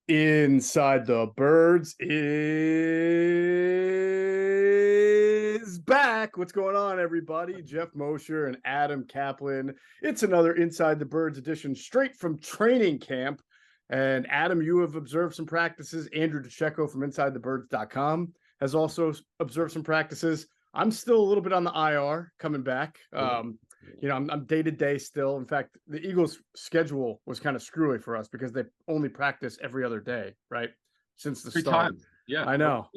Inside the Birds is back. What's going on, everybody? Geoff Mosher and Adam Caplan. It's another Inside the Birds edition straight from training camp. And Adam, you have observed some practices. Andrew DeCecco from InsideTheBirds.com has also observed some practices. I'm still a little bit on the IR coming back. I'm day to day still. In fact, the Eagles' schedule was kind of screwy for us because they only practice every other day, right? Since the start. Yeah, I know.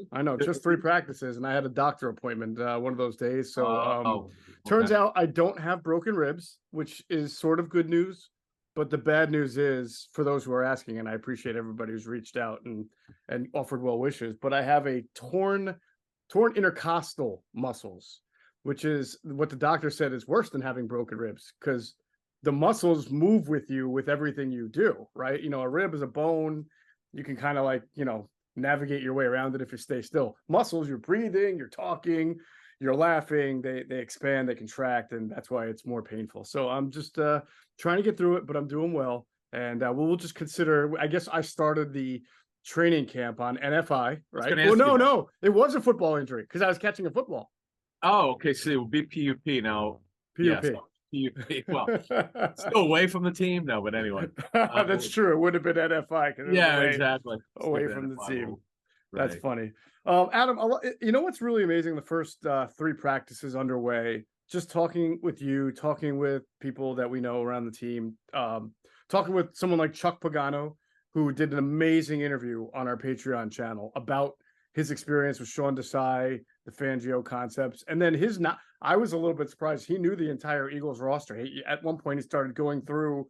Just 3 practices, and I had a doctor appointment one of those days. So turns out I don't have broken ribs, which is sort of good news. But the bad news is, for those who are asking, and I appreciate everybody who's reached out and offered well wishes, but I have a torn intercostal muscles, which is what the doctor said is worse than having broken ribs, because the muscles move with you with everything you do, right? You know, a rib is a bone. You can kind of navigate your way around it if you stay still. Muscles, you're breathing, you're talking, you're laughing, they expand, they contract, and that's why it's more painful. So I'm just trying to get through it, but I'm doing well. And we'll just consider, I guess I started the training camp on NFI, right? Well, no, it was a football injury because I was catching a football. Oh, okay. So it would be PUP now. PUP. Yes, PUP. Well, still away from the team, no, but anyway. That's true. It would have been NFI. Exactly. Away from the team. Right. That's funny. Adam, you know what's really amazing? The first 3 practices underway, just talking with you, talking with people that we know around the team, talking with someone like Chuck Pagano, who did an amazing interview on our Patreon channel about his experience with Sean Desai, the Fangio concepts, and then I was a little bit surprised. He knew the entire Eagles roster. At one point, he started going through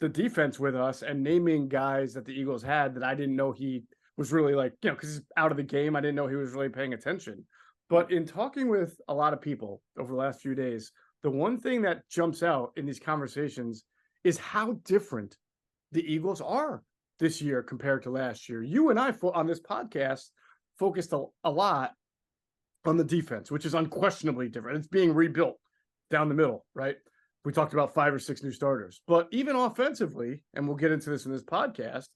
the defense with us and naming guys that the Eagles had that I didn't know he was really because he's out of the game. I didn't know he was really paying attention. But in talking with a lot of people over the last few days, the one thing that jumps out in these conversations is how different the Eagles are this year compared to last year. You and I on this podcast focused a lot on the defense, which is unquestionably different. It's being rebuilt down the middle, right? We talked about 5 or 6 new starters, but even offensively, and we'll get into this in this podcast,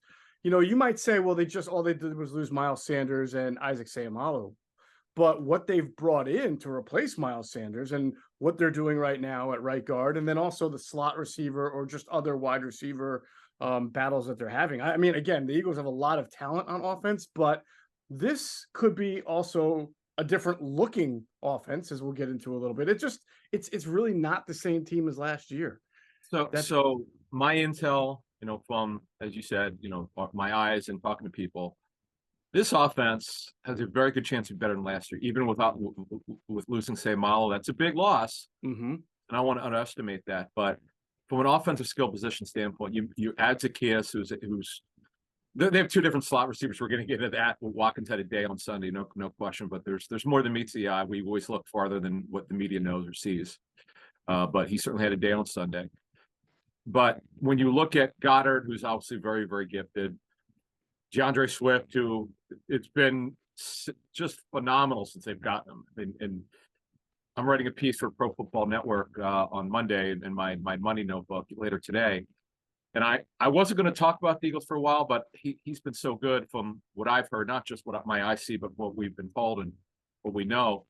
you might say, well, all they did was lose Miles Sanders and Isaac Seumalo. But what they've brought in to replace Miles Sanders and what they're doing right now at right guard, and then also the slot receiver or just other wide receiver battles that they're having. I mean, again, the Eagles have a lot of talent on offense, but this could be also a different looking offense, as we'll get into a little bit. It's really not the same team as last year. So my intel, from, as you said, my eyes and talking to people, this offense has a very good chance to be better than last year, even with losing Seumalo. That's a big loss, and I don't want to underestimate that. But from an offensive skill position standpoint, you add Zacchaeus, who's they have 2 different slot receivers. We're going to get into that. Watkins had a day on Sunday, no question. But there's more than meets the eye. We always look farther than what the media knows or sees. But he certainly had a day on Sunday. But when you look at Goddard, who's obviously very, very gifted, DeAndre Swift, who it's been just phenomenal since they've gotten him. And I'm writing a piece for Pro Football Network on Monday in my money notebook later today. And I wasn't going to talk about the Eagles for a while, but he's been so good from what I've heard, not just what my eyes see, but what we've been told and what we know.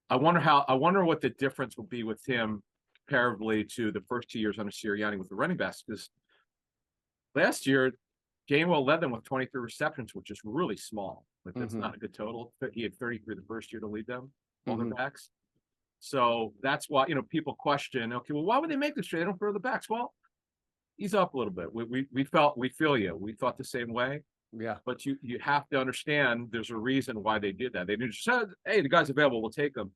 I wonder what the difference will be with him comparably to the first 2 years under Sirianni with the running backs. Because last year, Gainwell led them with 23 receptions, which is really small. Like that's not a good total. He had 33 the first year to lead them, all their backs. So that's why people question, okay, well, why would they make this trade? They don't throw the backs. Well, he's up a little bit. We feel you. We thought the same way. Yeah. But you have to understand there's a reason why they did that. They didn't just say, hey, the guy's available, we'll take him.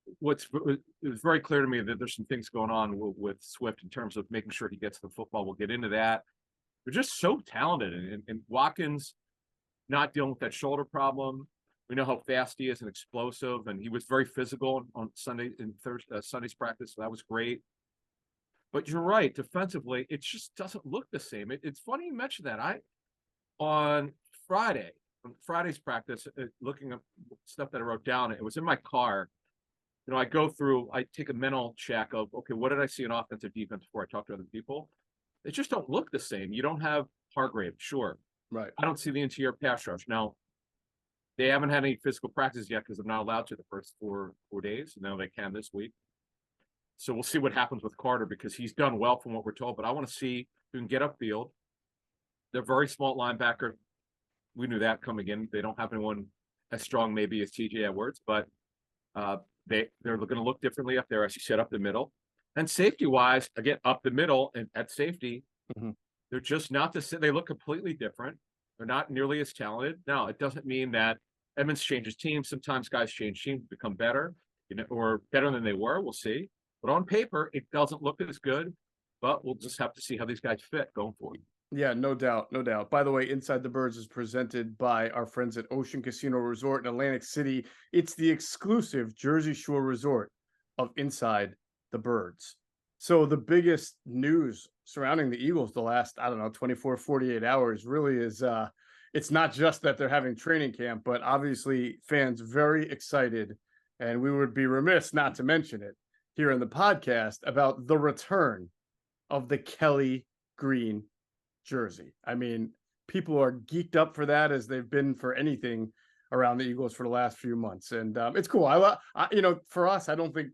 It was very clear to me that there's some things going on with Swift in terms of making sure he gets the football. We'll get into that. They're just so talented. And Watkins not dealing with that shoulder problem. We know how fast he is and explosive. And he was very physical on Sunday and Sunday's practice. So that was great. But you're right. Defensively, it just doesn't look the same. It's funny you mentioned that. On Friday's practice, looking at stuff that I wrote down, it was in my car. I take a mental check of, okay, what did I see in offensive defense before I talk to other people? They just don't look the same. You don't have Hargrave, sure. Right. I don't see the interior pass rush. Now, they haven't had any physical practice yet because I'm not allowed to the first four days. Now they can this week. So we'll see what happens with Carter because he's done well from what we're told. But I want to see who can get upfield. They're very small linebacker. We knew that coming in. They don't have anyone as strong maybe as TJ Edwards, but they're going to look differently up there, as you said, up the middle. And safety-wise, again, up the middle and at safety, they're just not the same. They look completely different. They're not nearly as talented. Now, it doesn't mean that Edmonds changes teams. Sometimes guys change teams, become better, or better than they were. We'll see. But on paper, it doesn't look as good. But we'll just have to see how these guys fit going forward. Yeah, no doubt, no doubt. By the way, Inside the Birds is presented by our friends at Ocean Casino Resort in Atlantic City. It's the exclusive Jersey Shore resort of Inside the Birds. So the biggest news surrounding the Eagles the last, 24, 48 hours really is it's not just that they're having training camp, but obviously fans very excited, and we would be remiss not to mention it here in the podcast about the return of the Kelly Green jersey. I mean, people are geeked up for that as they've been for anything around the Eagles for the last few months, and it's cool. For us, I don't think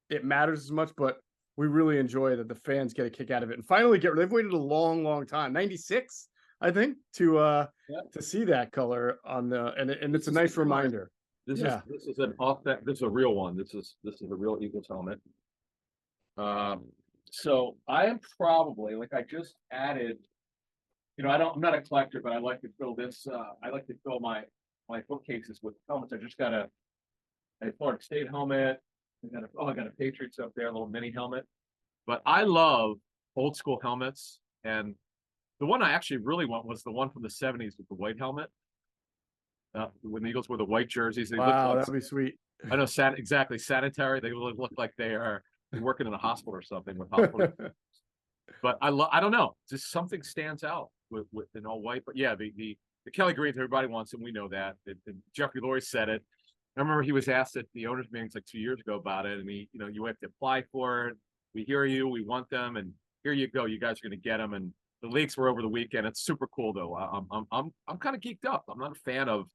it matters as much, but we really enjoy that the fans get a kick out of it and finally they've waited a long, long time, 96, I think, to see that color on the and it's a nice reminder. This is a real one. This is a real Eagles helmet. So I am probably I just added. I'm not a collector, but I like to fill this. I like to fill my bookcases with helmets. I just got a Florida State helmet. I got a Patriots up there, a little mini helmet. But I love old school helmets, and the one I actually really want was the one from the '70s with the white helmet. When the Eagles wore the white jerseys, they wow, that'd be sweet. I know, exactly sanitary. They look like they are working in a hospital or something with hospital. But I don't know, just something stands out with in all white. But yeah, the Kelly Greens, everybody wants them. We know that. And Jeffrey Lurie said it. I remember he was asked at the owners' meetings 2 years ago about it, and you have to apply for it. We hear you, we want them, and here you go. You guys are going to get them. And the leaks were over the weekend. It's super cool though. I'm kind of geeked up. I'm not a fan of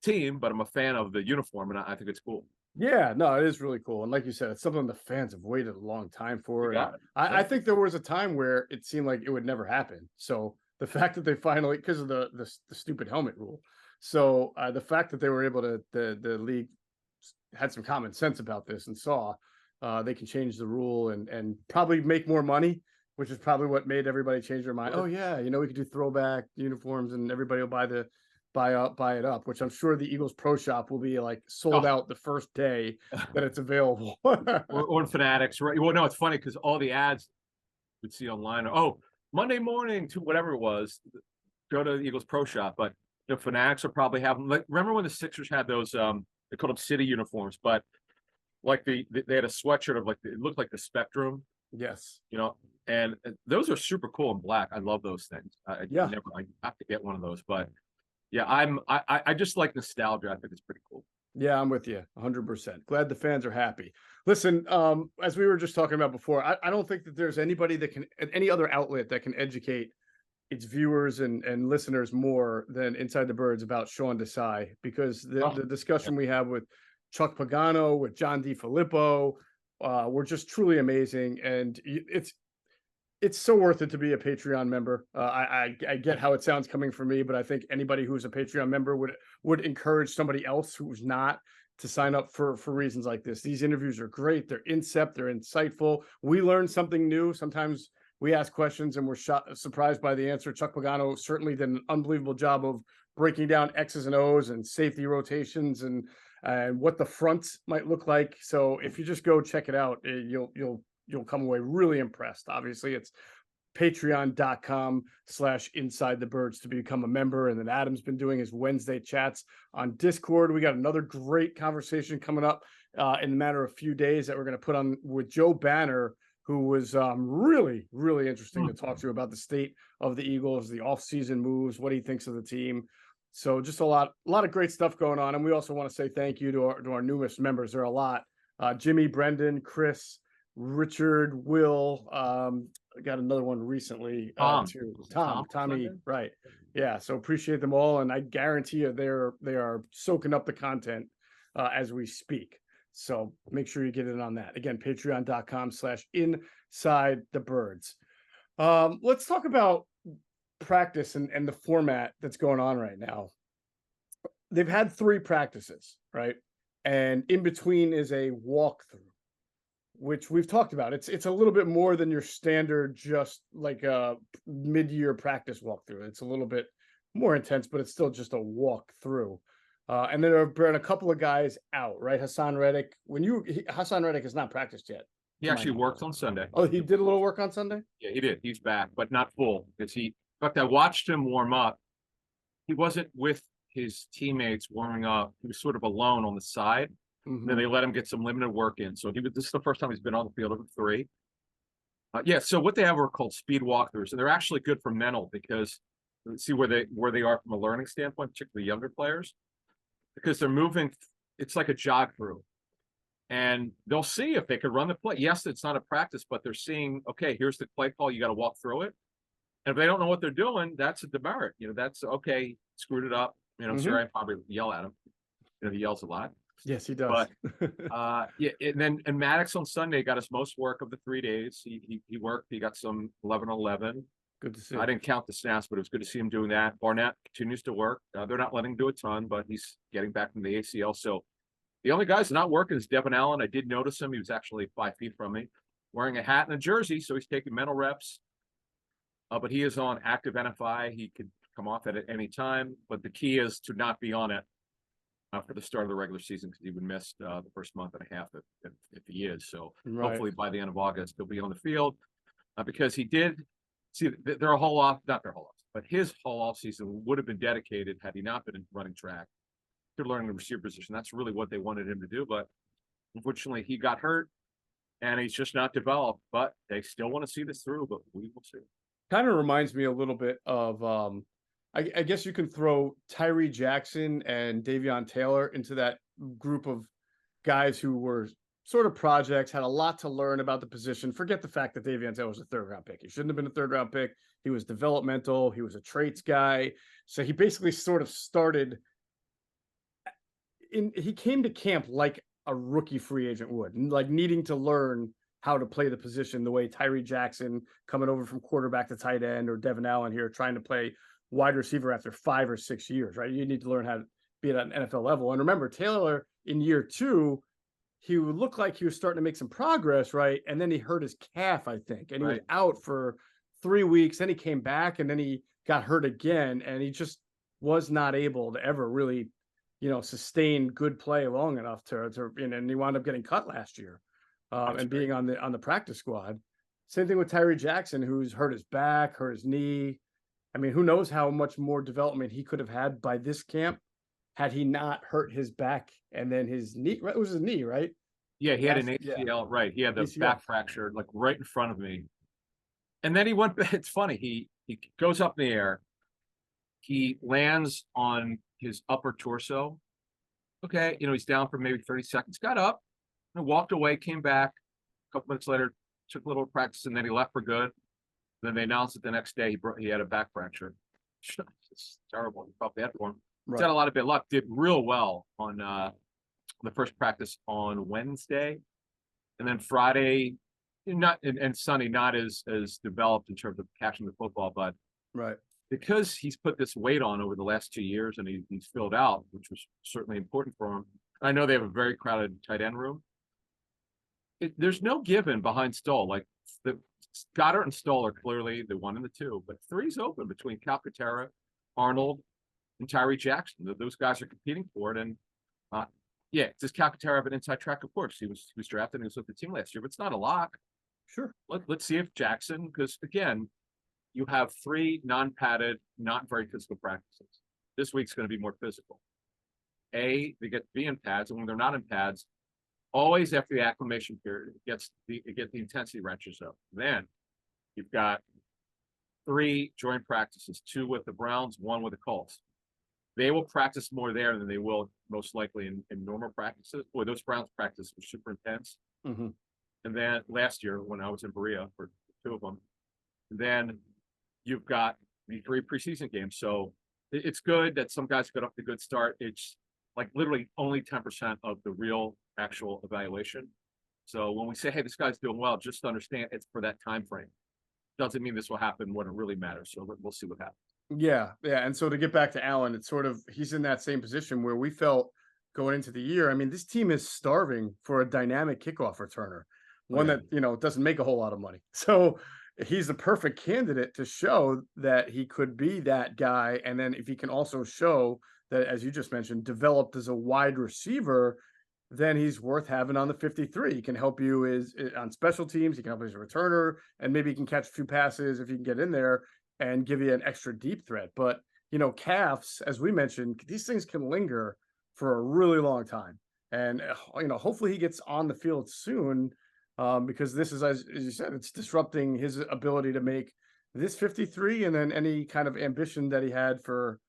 team, but I'm a fan of the uniform, and I think it's cool. Yeah, no, it is really cool. And like you said, it's something the fans have waited a long time for. I think there was a time where it seemed like it would never happen. So the fact that they finally, because of the stupid helmet rule. So the fact that they were able to, the league had some common sense about this and saw they can change the rule and probably make more money, which is probably what made everybody change their mind. Oh yeah, we could do throwback uniforms and everybody will buy it up, which I'm sure the Eagles Pro Shop will be sold out the first day that it's available. or Fanatics, right? Well, no, it's funny because all the ads we'd see online. Monday morning to whatever it was, go to the Eagles Pro Shop. But Fanatics will probably have them. Remember when the Sixers had those? They called them city uniforms, but they had a sweatshirt of it looked like the Spectrum. Yes. And those are super cool in black. I love those things. I have to get one of those, but. Yeah, I just like nostalgia. I think it's pretty cool. Yeah, I'm with you 100%. Glad the fans are happy. Listen, as we were just talking about before, I don't think that there's anybody any other outlet that can educate its viewers and listeners more than Inside the Birds about Sean Desai, because the discussion we have with Chuck Pagano, with John DiFilippo, were just truly amazing. And it's so worth it to be a Patreon member. I get how it sounds coming from me, but I think anybody who's a Patreon member would encourage somebody else who's not to sign up for reasons like this. These interviews are great. They're in-depth. They're insightful. We learn something new. Sometimes we ask questions and we're surprised by the answer. Chuck Pagano certainly did an unbelievable job of breaking down X's and O's and safety rotations and what the fronts might look like. So if you just go check it out, you'll come away really impressed. Obviously, it's patreon.com/inside the birds to become a member. And then Adam's been doing his Wednesday chats on Discord. We got another great conversation coming up in a matter of a few days that we're going to put on with Joe Banner, who was really, really interesting to talk to about the state of the Eagles, the offseason moves, what he thinks of the team. So just a lot of great stuff going on. And we also want to say thank you to our newest members. There are a lot. Jimmy, Brendan, Chris, Richard, Will, got another one recently Tom. too. Was it Tommy, Sunday? right? Yeah. So appreciate them all, and I guarantee you they are soaking up the content as we speak. So make sure you get in on that. Again, patreon.com/inside the birds. Let's talk about practice and the format that's going on right now. They've had 3 practices, right? And in between is a walkthrough, which we've talked about. It's a little bit more than your standard, just like a mid-year practice walkthrough. It's a little bit more intense, but it's still just a walkthrough. And then there have been a couple of guys out, right? Hassan Reddick. Hassan Reddick has not practiced yet. He actually worked on Sunday. Oh, he did a little work on Sunday? Yeah, he did. He's back, but not full. Because in fact, I watched him warm up. He wasn't with his teammates warming up. He was sort of alone on the side. Mm-hmm. Then they let him get some limited work in. So this is the first time he's been on the field over 3. So what they have are called speed walkthroughs, and they're actually good for mental because see where they are from a learning standpoint, particularly younger players, because they're moving. It's like a jog through. And they'll see if they could run the play. Yes, it's not a practice, but they're seeing, okay, here's the play call. You got to walk through it. And if they don't know what they're doing, that's a demerit. That's okay, screwed it up. Sure, I probably yell at him. He yells a lot. Yes, he does. But and Maddox on Sunday got his most work of the 3 days. He worked. He got some 11-11. Good to see. I didn't count the snaps, but it was good to see him doing that. Barnett continues to work. They're not letting him do a ton, but he's getting back from the ACL. So the only guys not working is Devin Allen. I did notice him. He was actually 5 feet from me, wearing a hat and a jersey, so he's taking mental reps. But he is on active NFI. He could come off at any time. But the key is to not be on it for the start of the regular season because he would miss the first month and a half if he is. So hopefully by the end of August, he'll be on the field because he did see their whole off, not their whole off, but his whole off season would have been dedicated had he not been running track to learning the receiver position. That's really what they wanted him to do. But unfortunately, he got hurt and he's just not developed. But they still want to see this through, but we will see. Kind of reminds me a little bit of I guess you can throw Tyree Jackson and Davion Taylor into that group of guys who were sort of projects, had a lot to learn about the position. Forget the fact that Davion Taylor was a 3rd-round pick. He shouldn't have been a 3rd-round pick. He was developmental. He was a traits guy. So he basically sort of started he came to camp like a rookie free agent would, like needing to learn how to play the position the way Tyree Jackson coming over from quarterback to tight end, or Devin Allen here trying to play wide receiver after 5 or 6 years, right? You need to learn how to be at an NFL level. And remember, Taylor in year 2, he would look like he was starting to make some progress, right? And then he hurt his calf, I think, and he was out for 3 weeks. Then he came back, and then he got hurt again, and he just was not able to ever really, sustain good play long enough and he wound up getting cut last year. And being on the practice squad. Same thing with Tyree Jackson, who's hurt his back, hurt his knee. I mean, who knows how much more development he could have had by this camp had he not hurt his back and then his knee. It was his knee, right? Yeah, he had an ACL, right? He had the back fracture, like right in front of me. And then he went. It's funny. He goes up in the air. He lands on his upper torso. Okay, he's down for maybe 30 seconds. Got up. And walked away, came back a couple minutes later, took a little practice, and then he left for good. Then they announced it the next day he had a back fracture. It's terrible. He felt bad for him. Right. He's had a lot of bad luck. Did real well on the first practice on Wednesday, and then Friday, and Sunday not as developed in terms of catching the football, but because he's put this weight on over the last 2 years and he's filled out, which was certainly important for him. I know they have a very crowded tight end room. There's no given behind Stoll. Like Goddard and Stoll are clearly the 1 and the 2, but 3's open between Calcaterra, Arnold, and Tyree Jackson. Those guys are competing for it. And does Calcaterra have an inside track? Of course, he was drafted and he was with the team last year, but it's not a lock. Sure. Let's see if Jackson, because again, you have 3 non-padded, not very physical practices. This week's going to be more physical. They get to be in pads, and when they're not in pads, always after the acclimation period, it gets the intensity wrenches up. Then you've got 3 joint practices, 2 with the Browns, 1 with the Colts. They will practice more there than they will most likely in normal practices. Boy, those Browns practices were super intense. Mm-hmm. And then last year, when I was in Berea for 2 of them, then you've got the 3 preseason games. So it's good that some guys got off to a good start. It's like literally only 10% of the real actual evaluation. So when we say, hey, this guy's doing well, just understand it's for that time frame. Doesn't mean this will happen when it really matters. So we'll see what happens. Yeah, yeah. And so to get back to Allen, it's sort of he's in that same position where we felt going into the year. I mean, this team is starving for a dynamic kickoff returner, one that, doesn't make a whole lot of money. So he's the perfect candidate to show that he could be that guy. And then if he can also show that, as you just mentioned, developed as a wide receiver, then he's worth having on the 53. He can help you on special teams. He can help you as a returner, and maybe he can catch a few passes if you can get in there and give you an extra deep threat. But, calves, as we mentioned, these things can linger for a really long time. And, hopefully he gets on the field soon, because this is, as you said, it's disrupting his ability to make this 53 and then any kind of ambition that he had for,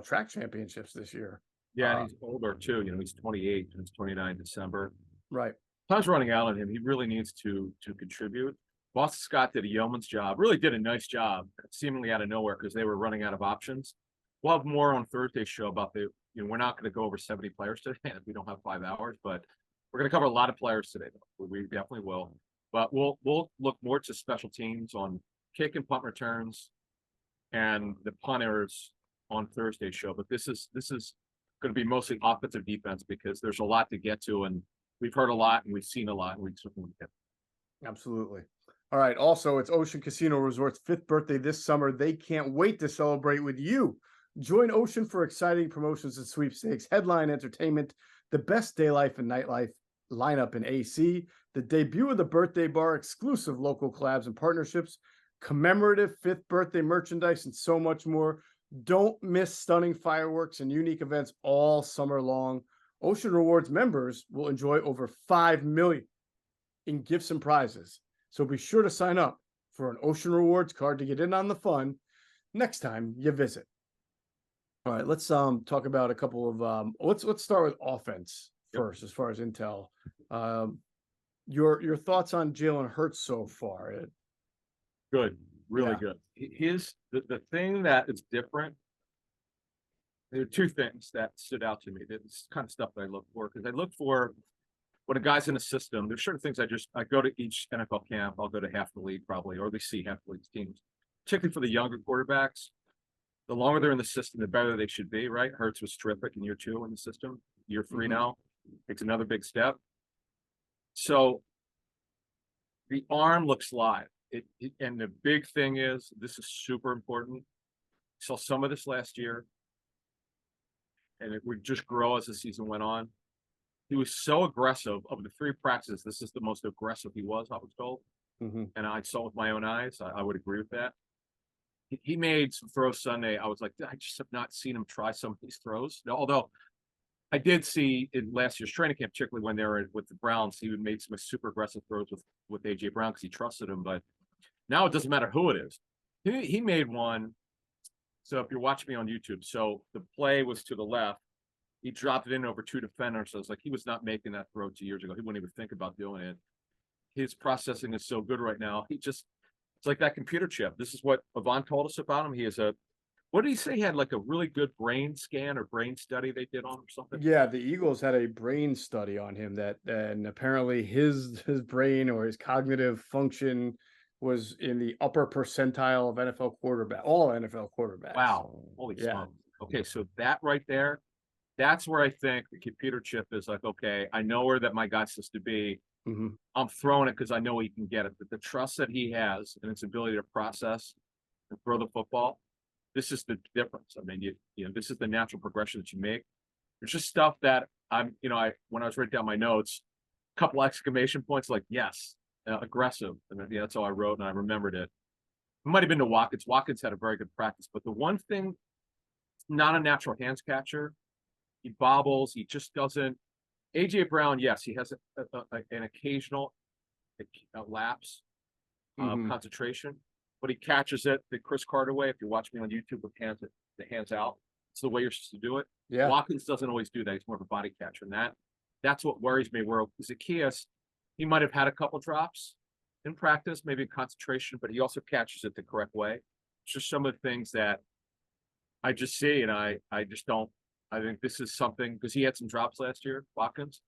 track championships this year. Yeah, and he's older too. He's 28 and he's 29 in December. Right. Time's running out on him. He really needs to contribute. Boston Scott did a yeoman's job, really did a nice job, seemingly out of nowhere because they were running out of options. We'll have more on Thursday's show about we're not going to go over 70 players today. We don't have 5 hours, but we're going to cover a lot of players today. We definitely will. But we'll look more to special teams on kick and punt returns and the punters on Thursday's show. But this is going to be mostly offensive defense because there's a lot to get to, and we've heard a lot and we've seen a lot, and we certainly get. Absolutely. All right. Also, it's Ocean Casino Resort's 5th birthday this summer. They can't wait to celebrate with you. Join Ocean for exciting promotions and sweepstakes, headline entertainment, the best day life and nightlife lineup in AC, the debut of the birthday bar, exclusive local collabs and partnerships, commemorative 5th birthday merchandise, and so much more. Don't miss stunning fireworks and unique events all summer long. Ocean Rewards members will enjoy over $5 million in gifts and prizes. So be sure to sign up for an Ocean Rewards card to get in on the fun next time you visit. All right, let's talk about a couple of let's start with offense first, as far as intel. Your thoughts on Jalen Hurts so far? Good, really good. The thing that is different. There are 2 things that stood out to me. It's kind of stuff that I look for because I look for when a guy's in a system. There's certain things I go to each NFL camp. I'll go to half the league probably, or at least see half the league's teams, particularly for the younger quarterbacks. The longer they're in the system, the better they should be, right? Hurts was terrific in year 2 in the system. Year 3 now takes another big step. So the arm looks live. And the big thing is, this is super important. Saw some of this last year, and it would just grow as the season went on. He was so aggressive. Of the 3 practices, this is the most aggressive he was, I was told. And I saw with my own eyes. I would agree with that. He made some throws Sunday. I was like, I just have not seen him try some of these throws. Although I did see in last year's training camp, particularly when they were with the Browns, he made some super aggressive throws with AJ Brown because he trusted him. But now it doesn't matter who it is. He made one. So if you're watching me on YouTube, so the play was to the left. He dropped it in over 2 defenders. So I was like, he was not making that throw 2 years ago. He wouldn't even think about doing it. His processing is so good right now. It's like that computer chip. This is what Yvonne told us about him. He is what did he say? He had like a really good brain scan or brain study they did on him or something? Yeah, the Eagles had a brain study on him and apparently his brain or his cognitive function was in the upper percentile of all NFL quarterbacks. Wow. Holy smokes. Okay, so that right there, that's where I think the computer chip is like, okay, I know where that my guy's supposed to be. I'm throwing it because I know he can get it. But the trust that he has and his ability to process and throw the football, this is the difference. I mean, this is the natural progression that you make. It's just stuff that when I was writing down my notes, a couple exclamation points like, yes, aggressive. And that's all I wrote, and I remembered it. It might have been to Watkins. Watkins had a very good practice. But the one thing, not a natural hands catcher. He bobbles. He just doesn't. AJ Brown, yes, he has an occasional lapse of concentration, but he catches it the Chris Carter way. If you watch me on YouTube with the hands out, it's the way you're supposed to do it. Yeah. Watkins doesn't always do that. He's more of a body catcher, and that's what worries me. Where Zacchaeus, he might have had a couple drops, in practice, maybe in concentration, but he also catches it the correct way. It's just some of the things that I just see, and I just don't. I think this is something because he had some drops last year, Watkins.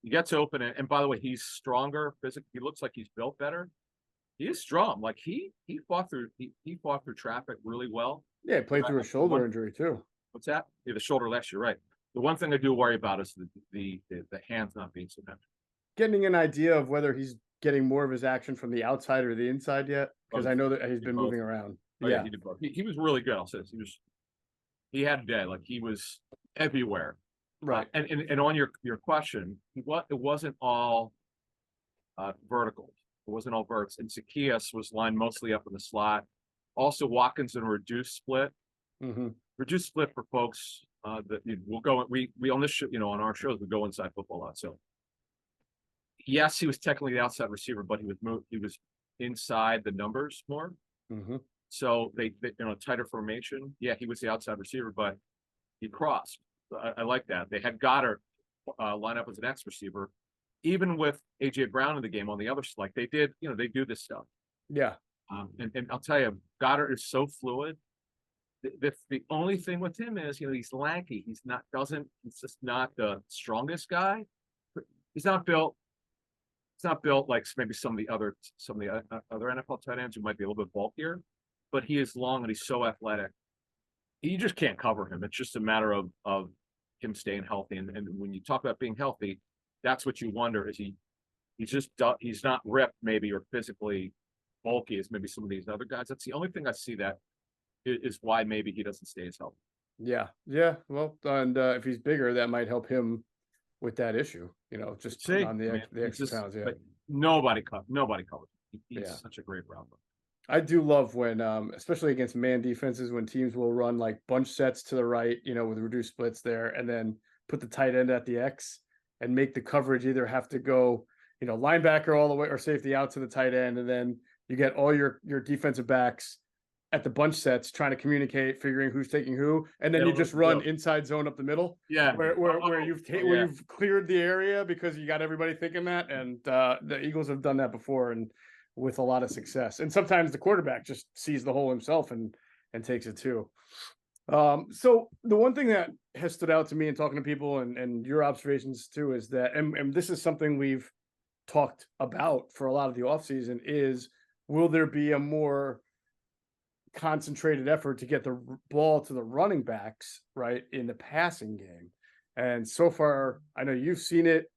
He gets open, and by the way, he's stronger physically. He looks like he's built better. He is strong. Like he fought through traffic really well. Yeah, he played through a shoulder injury too. What's that? Yeah, the shoulder last year, right? The one thing I do worry about is the hands not being cemented. Getting an idea of whether he's getting more of his action from the outside or the inside yet, because I know that he's been moving around. Oh, yeah, he did both. He was really good. I'll say this. He had a day. Like he was everywhere. Right. And on your question, it wasn't all vertical. It wasn't all verts. And Zacchaeus was lined mostly up in the slot. Also, Watkins in a reduced split. Mm-hmm. Reduced split for folks that we'll go. We on this show, on our shows we go inside football a lot. So yes, he was technically the outside receiver, but he was inside the numbers more. Mm-hmm. So they tighter formation. Yeah, he was the outside receiver, but he crossed. I like that. They had Goddard line up as an X receiver, even with AJ Brown in the game on the other side. Like they did, they do this stuff. Yeah. And I'll tell you, Goddard is so fluid. The only thing with him is, he's lanky. He's just not the strongest guy. He's not built like maybe some of the other NFL tight ends who might be a little bit bulkier, but he is long and he's so athletic. You just can't cover him. It's just a matter of him staying healthy. And when you talk about being healthy, that's what you wonder, is he's not ripped maybe or physically bulky as maybe some of these other guys. That's the only thing I see that is why maybe he doesn't stay as healthy. Yeah. Yeah. Well, and if he's bigger, that might help him with that issue, just on the extra pounds. Yeah. Nobody covers. He's such a great route. I do love when, especially against man defenses, when teams will run like bunch sets to the right, with reduced splits there, and then put the tight end at the X and make the coverage either have to go, linebacker all the way or safety out to the tight end. And then you get all your defensive backs at the bunch sets trying to communicate, figuring who's taking who. And then you just run inside zone up the middle. Yeah. Where you've cleared the area because you got everybody thinking that. And the Eagles have done that before. And with a lot of success. And sometimes the quarterback just sees the hole himself and takes it too. So the one thing that has stood out to me in talking to people and your observations too is that, and this is something we've talked about for a lot of the offseason, is will there be a more concentrated effort to get the ball to the running backs, right, in the passing game? And so far, I know you've seen it,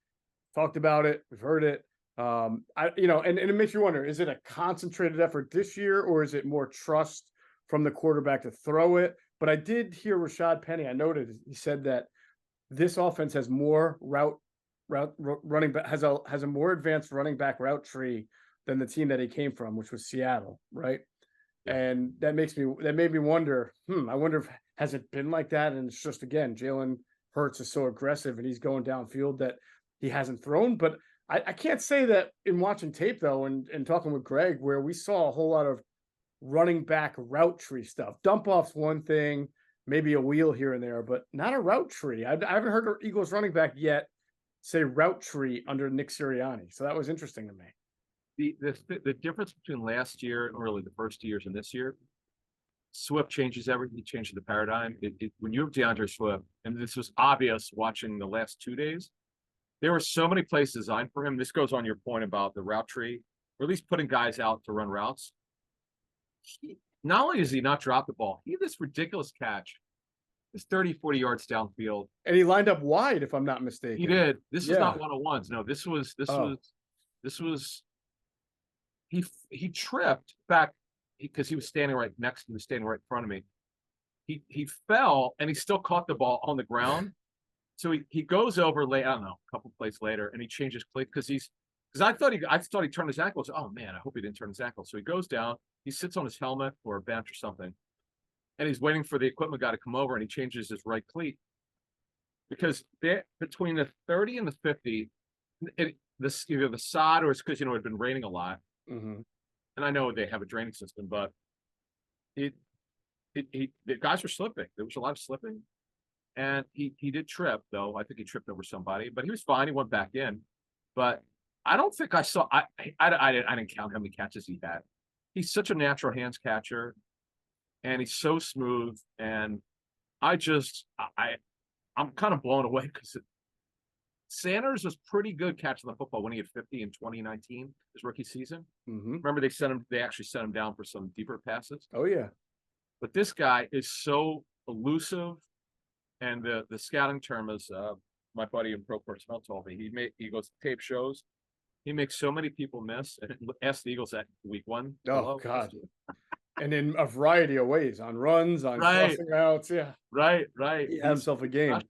talked about it, we've heard it. And it makes you wonder, is it a concentrated effort this year, or is it more trust from the quarterback to throw it? But I did hear Rashad Penny, I noted, he said that this offense has more running back, has a more advanced running back route tree than the team that he came from, which was Seattle, right? Yeah. And that made me wonder, I wonder if has it been like that, and it's just, again, Jalen Hurts is so aggressive and he's going downfield that he hasn't thrown. But I can't say that in watching tape, though, and talking with Greg, where we saw a whole lot of running back route tree stuff. Dump off's one thing, maybe a wheel here and there, but not a route tree. I haven't heard an Eagles running back yet say route tree under Nick Sirianni. So that was interesting to me. The difference between last year and really the first 2 years and this year, Swift changes everything. He changes the paradigm. When you have DeAndre Swift, and this was obvious watching the last 2 days, there were so many plays designed for him. This goes on your point about the route tree, or at least putting guys out to run routes. Not only does he not drop the ball, he had this ridiculous catch. It's 30, 40 yards downfield. And he lined up wide, if I'm not mistaken. He did. This is not one-on-ones. No, this was he tripped back because he was standing right next to me, standing right in front of me. He fell and he still caught the ball on the ground. So he goes over late, I don't know, a couple plays later, and he changes play because I thought he turned his ankle. So, oh man, I hope he didn't turn his ankle. So he goes down, he sits on his helmet or a bench or something, and he's waiting for the equipment guy to come over, and he changes his right cleat because between the 30 and the 50, either the sod or it's because it had been raining a lot, and I know they have a draining system, but the guys were slipping. There was a lot of slipping. And he did trip, though. I think he tripped over somebody, but he was fine. He went back in. But I don't think I saw. I didn't count how many catches he had. He's such a natural hands catcher, and he's so smooth. And I just I'm kind of blown away because Sanders was pretty good catching the football when he had 50 in 2019, his rookie season. Remember they actually sent him down for some deeper passes. Oh yeah. But this guy is so elusive, and the scouting term is my buddy in pro personnel told me he goes tape shows. He makes so many people miss. And ask the Eagles that week 1. Oh God. And in a variety of ways, on runs, on crossing routes. Yeah. Right. He had himself a game.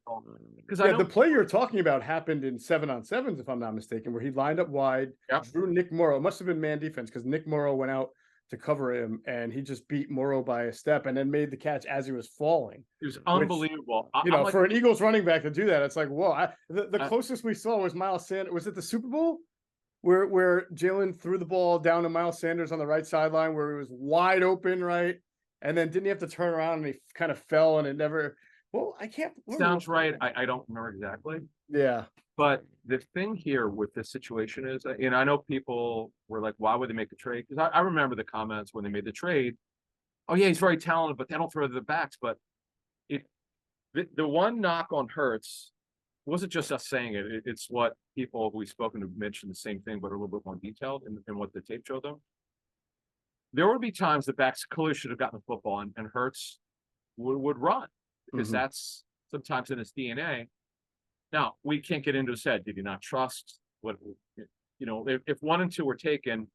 Because the play you're talking about happened in 7-on-7s, if I'm not mistaken, where he lined up wide, drew Nick Morrow. It must have been man defense because Nick Morrow went out to cover him, and he just beat Morrow by a step and then made the catch as he was falling. It was unbelievable. Which, for an Eagles running back to do that, it's like, whoa. The closest we saw was Miles Sanders. Was it the Super Bowl? Where Jalen threw the ball down to Miles Sanders on the right sideline where he was wide open, right? And then didn't he have to turn around and he kind of fell and it never I can't sounds right. I don't remember exactly. Yeah. But the thing here with this situation is, and I know people were like, why would they make a trade? Because I remember the comments when they made the trade. Oh yeah, he's very talented, but they don't throw to the backs. But the one knock on Hurts wasn't just us saying it. It's what people we've spoken to mentioned the same thing, but a little bit more detailed in what the tape showed them. There would be times the backs clearly should have gotten the football, and Hurts would run because that's sometimes in his DNA. Now, we can't get into his head. Did he not trust what, if 1 and 2 were taken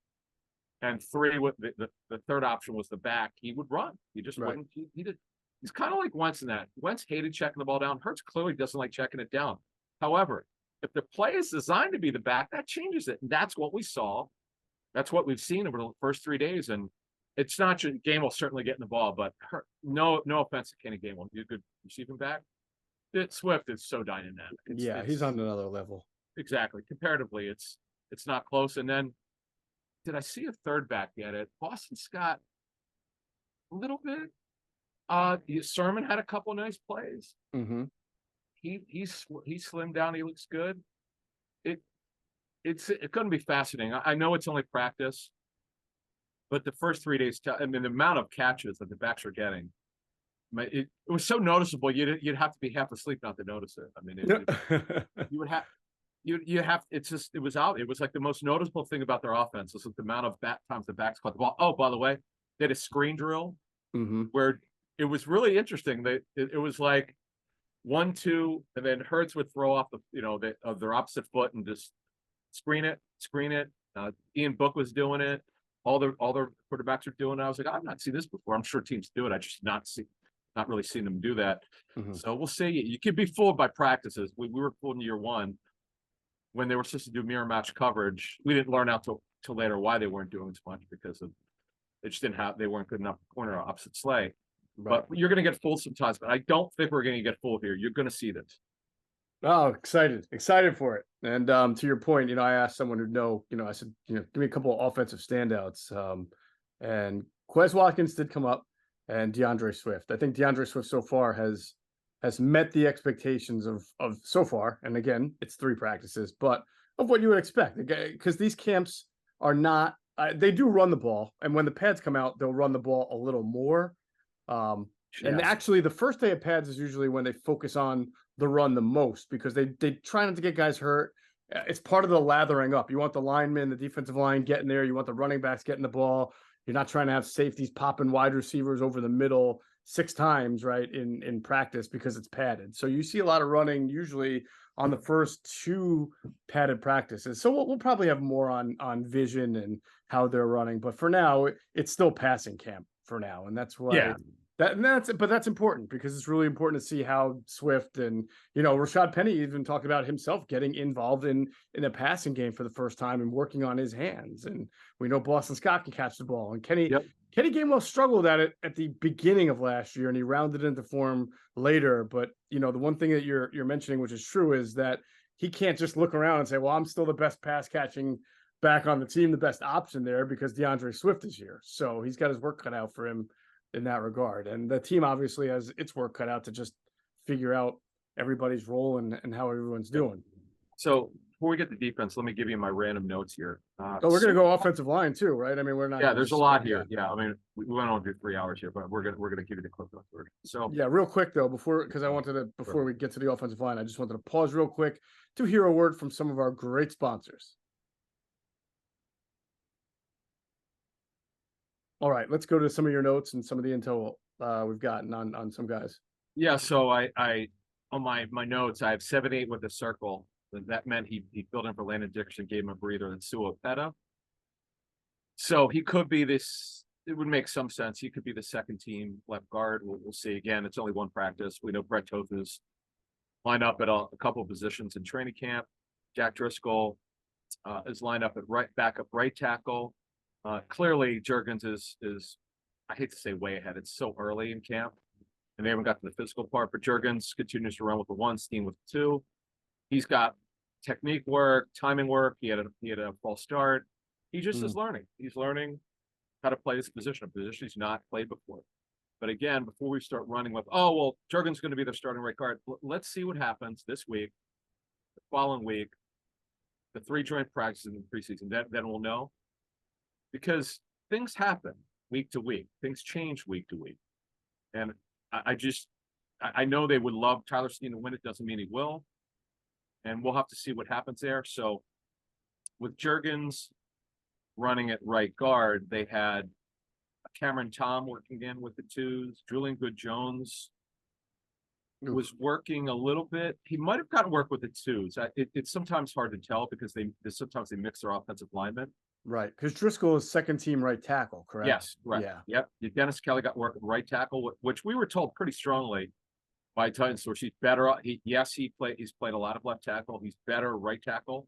and 3, the third option was the back, he would run. He just wouldn't. He did. He's kind of like Wentz in that. Wentz hated checking the ball down. Hurts clearly doesn't like checking it down. However, if the play is designed to be the back, that changes it. And that's what we saw. That's what we've seen over the first 3 days. And it's not just Gainwell certainly getting the ball, but no offense to Kenny Gainwell. He's a good receiving back. Swift is so dynamic. He's on another level. Exactly. Comparatively, it's not close. And then, did I see a third back get it? Boston Scott, a little bit. Sermon had a couple of nice plays. He slimmed down. He looks good. It's going to be fascinating. I know it's only practice, but the first 3 days, the amount of catches that the backs are getting, it was so noticeable. You'd have to be half asleep not to notice it. I mean, you would have. You have. It's just. It was out. It was like the most noticeable thing about their offense was the amount of times the backs caught the ball. Oh, by the way, they had a screen drill where it was really interesting. It was like 1-2, and then Hurts would throw off their opposite foot and just screen it. Ian Book was doing it. All their quarterbacks were doing it. I was like, I've not seen this before. I'm sure teams do it. I just not really seen them do that. So we'll see. You could be fooled by practices. We were fooled in year 1 when they were supposed to do mirror match coverage. We didn't learn out till later why they weren't doing as much because of they just they weren't good enough corner opposite Slay. But you're going to get fooled sometimes. But I don't think we're going to get fooled here. You're going to see this. Oh, excited for it. And to your point, I asked someone who'd know, I said, give me a couple of offensive standouts. And Quez Watkins did come up, and DeAndre Swift. I think DeAndre Swift so far has met the expectations of so far. And again, it's 3 practices, but of what you would expect, because these camps are not. They do run the ball, and when the pads come out, they'll run the ball a little more. And actually, the first day of pads is usually when they focus on the run the most because they try not to get guys hurt. It's part of the lathering up. You want the linemen, the defensive line getting there. You want the running backs getting the ball. You're not trying to have safeties popping wide receivers over the middle 6 times, right, in practice because it's padded. So you see a lot of running usually on the first 2 padded practices. So we'll probably have more on vision and how they're running. But for now, it's still passing camp for now. And that's why that's important because it's really important to see how Swift and, Rashad Penny even talked about himself getting involved in a passing game for the first time and working on his hands. And we know Boston Scott can catch the ball, and Kenny Gainwell struggled at it at the beginning of last year, and he rounded into form later. But, the one thing that you're mentioning, which is true, is that he can't just look around and say, well, I'm still the best pass catching back on the team, the best option there because DeAndre Swift is here. So he's got his work cut out for him in that regard. And the team obviously has its work cut out to just figure out everybody's role and how everyone's doing. So before we get to defense, let me give you my random notes here. Oh, we're going to go offensive line too, right? I mean, we're not. Yeah, there's a lot here. Yeah, I mean, we went on for 3 hours here, but we're gonna give you the clip notes version. So yeah, real quick though, because I wanted to before we get to the offensive line, I just wanted to pause real quick to hear a word from some of our great sponsors. All right, let's go to some of your notes and some of the intel we've gotten on some guys. yeah, so I on my notes, I have 7-8 with a circle. That meant he filled in for Landon Dickerson, gave him a breather, and Suopeta. So he could be this. It would make some sense. He could be the second team left guard. We'll see. Again, it's only one practice. We know Brett Toth is lined up at a couple of positions in training camp. Jack Driscoll is lined up at backup right tackle. Clearly, Juergens is I hate to say way ahead. It's so early in camp, and they haven't got to the physical part. But Juergens continues to run with the 1, Steen with the 2. He's got technique work, timing work. He had a false start. He just is learning. He's learning how to play this position, a position he's not played before. But again, before we start running with, oh, well, Juergens is going to be their starting right guard. Let's see what happens this week, the following week, the 3 joint practices in the preseason. Then we'll know. Because things happen week to week. Things change week to week. And I know they would love Tyler Steen to win. It doesn't mean he will. And we'll have to see what happens there. So with Juergens running at right guard, they had Cameron Tom working in with the 2s. Julian Good-Jones was working a little bit. He might have gotten work with the 2s. It's sometimes hard to tell because sometimes they mix their offensive linemen. Right, because Driscoll is second team right tackle, correct? Yes, right. Yeah. Yep. Dennis Kelly got work at right tackle, which we were told pretty strongly by Titans source. He's better. He's played a lot of left tackle. He's better right tackle.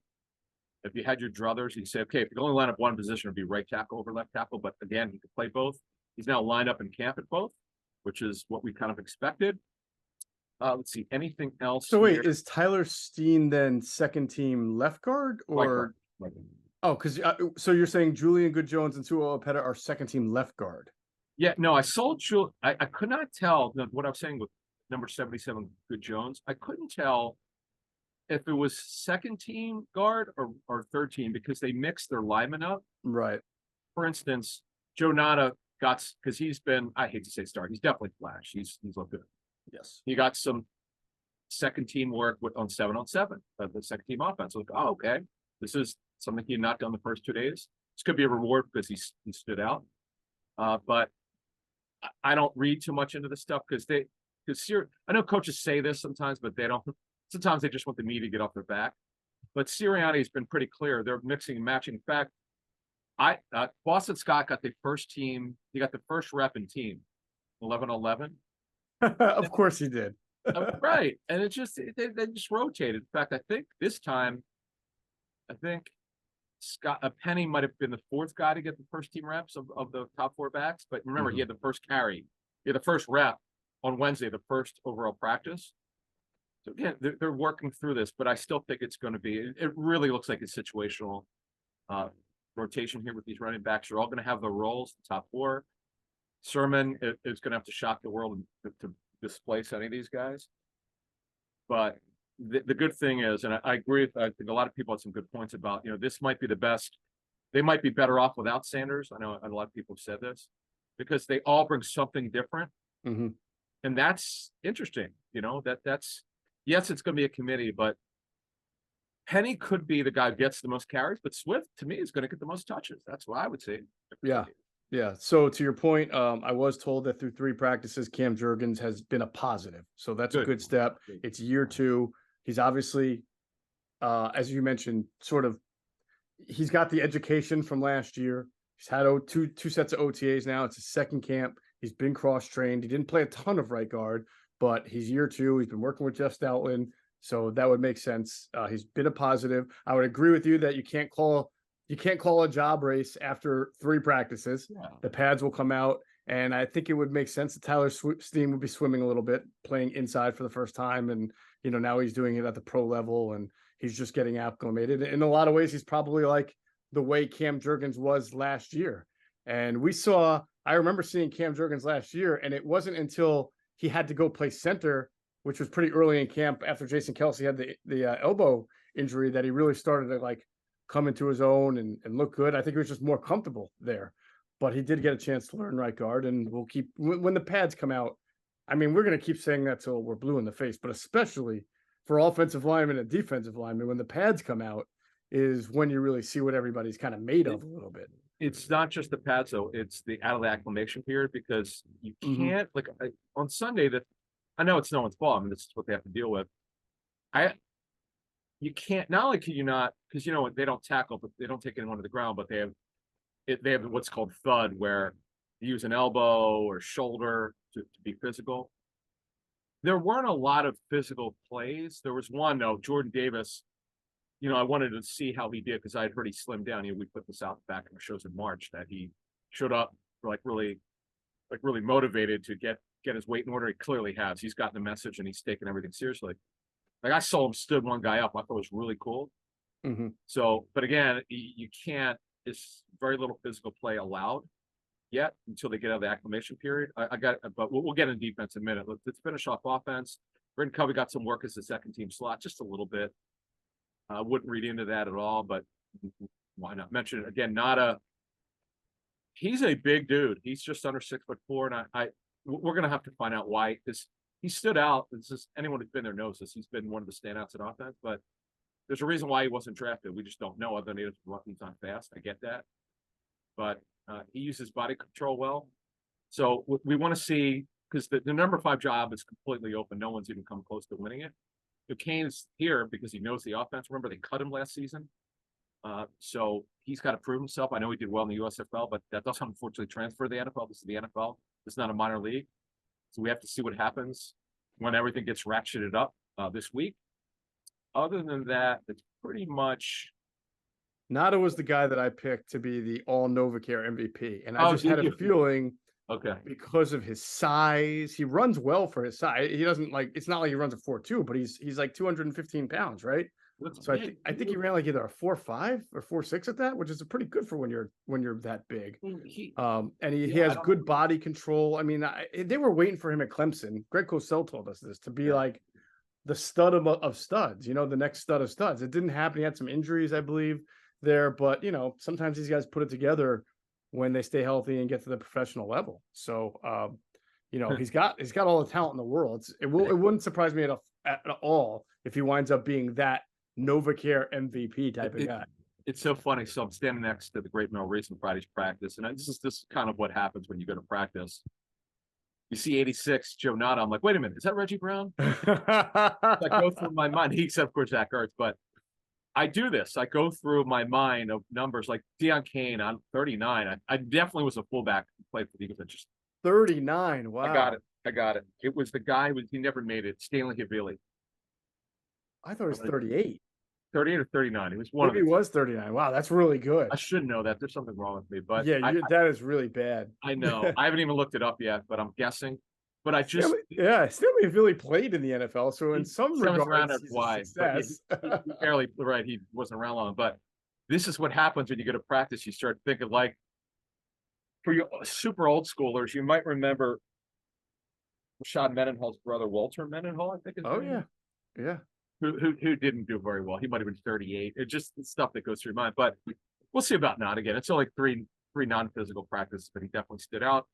If you had your druthers, you'd say, okay, if you can only line up one position, it'd be right tackle over left tackle. But again, he could play both. He's now lined up in camp at both, which is what we kind of expected. Let's see, anything else? So wait, is Tyler Steen then second team left guard or? Right. Oh, because so you're saying Julian Good-Jones and Suopeta are second team left guard? Yeah, no, I could not tell what I was saying with number 77 Good-Jones. I couldn't tell if it was second team guard or third team because they mixed their linemen up. Right. For instance, Joe Nada because he's been, I hate to say start, he's definitely flash. He's looked good. Yes. He got some second team work on 7-on-7, the second team offense. Like, oh, okay, this is something he had not done the first 2 days. This could be a reward because he stood out. But I don't read too much into this stuff because I know coaches say this sometimes, but they don't. Sometimes they just want the knee to get off their back. But Sirianni has been pretty clear. They're mixing and matching. In fact, Boston Scott got the first team. He got the first rep in team 11-11. Of course he did. Right. And it's just, they just rotated. In fact, I think this time, Penny might have been the 4th guy to get the first team reps of the top 4 backs. But remember, he had the first carry. He had the first rep on Wednesday, the first overall practice. So again, they're working through this, but I still think it's going to be, it really looks like a situational rotation here with these running backs. They're all going to have their roles, the top 4. Sermon is going to have to shock the world to displace any of these guys. But the good thing is, and I agree with, I think a lot of people had some good points about, this might be the best. They might be better off without Sanders. I know a lot of people have said this because they all bring something different. Mm-hmm. And that's interesting, that's, yes, it's going to be a committee, but Penny could be the guy who gets the most carries, but Swift, to me, is going to get the most touches. That's what I would say. Yeah. Yeah. So to your point, I was told that through 3 practices, Cam Juergens has been a positive. So that's a good step. It's year 2. He's obviously, as you mentioned, he's got the education from last year. He's had two sets of OTAs now. It's his second camp. He's been cross-trained. He didn't play a ton of right guard, but he's year 2. He's been working with Jeff Stoutland. So that would make sense. He's been a positive. I would agree with you that you can't call a job race after 3 practices. Yeah. The pads will come out, and I think it would make sense that Tyler Steen would be swimming a little bit, playing inside for the first time, and now he's doing it at the pro level, and he's just getting acclimated. In a lot of ways, he's probably like the way Cam Juergens was last year. And I remember seeing Cam Juergens last year, and it wasn't until he had to go play center, which was pretty early in camp after Jason Kelce had the elbow injury that he really started to like come into his own and look good. I think he was just more comfortable there, but he did get a chance to learn right guard, and we'll keep when the pads come out. I mean, we're going to keep saying that till we're blue in the face, but especially for offensive linemen and defensive linemen, when the pads come out is when you really see what everybody's kind of made of a little bit. It's not just the pads though; it's the out of the acclimation period, because you can't on Sunday that I know it's no one's fault. I mean, this is what they have to deal with. You can't, not only can you not, because you know what, they don't tackle, but they don't take anyone to the ground, but they have what's called thud, where you use an elbow or shoulder to be physical. There weren't a lot of physical plays. There was one though, Jordan Davis. I wanted to see how he did because I had heard he slimmed down. We put this out back in the shows in March that he showed up really motivated to get his weight in order. He clearly has. He's gotten the message and he's taken everything seriously. Like I saw him stood one guy up. I thought it was really cool. So, but again, you can't. There's very little physical play allowed yet until they get out of the acclimation period. But we'll get in defense in a minute. Let's finish off offense. Britton Covey got some work as the second team slot, just a little bit. I wouldn't read into that at all, but why not mention it again? He's a big dude. He's just under 6'4", and we're gonna have to find out why, because he stood out. This is anyone who's been there knows this. He's been one of the standouts in offense, but there's a reason why he wasn't drafted. We just don't know. Other than he's not fast. I get that, but he uses body control well. So we want to see, because the number 5 job is completely open. No one's even come close to winning it. Kane's here because he knows the offense. Remember, they cut him last season. So he's got to prove himself. I know he did well in the USFL, but that doesn't unfortunately transfer to the NFL. This is the NFL. It's not a minor league. So we have to see what happens when everything gets ratcheted up this week. Other than that, it's pretty much. Nada was the guy that I picked to be the all Novacare MVP. And I just had a feeling. Okay. Because of his size, he runs well for his size. He doesn't it's not like he runs a 4.2, but he's like 215 pounds, right? So I think he ran like either a 4.5 or 4.6 at that, which is pretty good for when you're that big. And he has good body control. I mean, they were waiting for him at Clemson. Greg Cosell told us this to be like the stud of studs, the next stud of studs. It didn't happen. He had some injuries, I believe, there, but sometimes these guys put it together when they stay healthy and get to the professional level. So, he's got all the talent in the world. It wouldn't surprise me at all if he winds up being that Novacare MVP type of guy. It's so funny. So I'm standing next to the Great Mill Racing Friday's practice, and this is kind of what happens when you go to practice. You see 86 Joe Nada. I'm like, wait a minute, is that Reggie Brown? I go through my mind. He said, of course, Zach Ertz, but I do this. I go through my mind of numbers like Deion Kane on 39. I definitely was a fullback who played for the Eagles. 39. Wow. I got it. It was the guy he never made it. Stanley Havili. I thought it was 38. 38 or 39. It was one. Maybe it was 39. Wow, that's really good. I should know that. There's something wrong with me, but that is really bad. I know. I haven't even looked it up yet, but I'm guessing. But I just Stanley Havili played in the NFL, so in some regards, he's why. Barely right. He wasn't around long, but this is what happens when you go to practice. You start thinking like, for you super old schoolers, you might remember Rashad Mendenhall's brother, Walter Mendenhall, I think. Yeah. Who didn't do very well. He might have been 38. It's just stuff that goes through your mind. But we'll see about Nod again. It's only three non-physical practices, but he definitely stood out.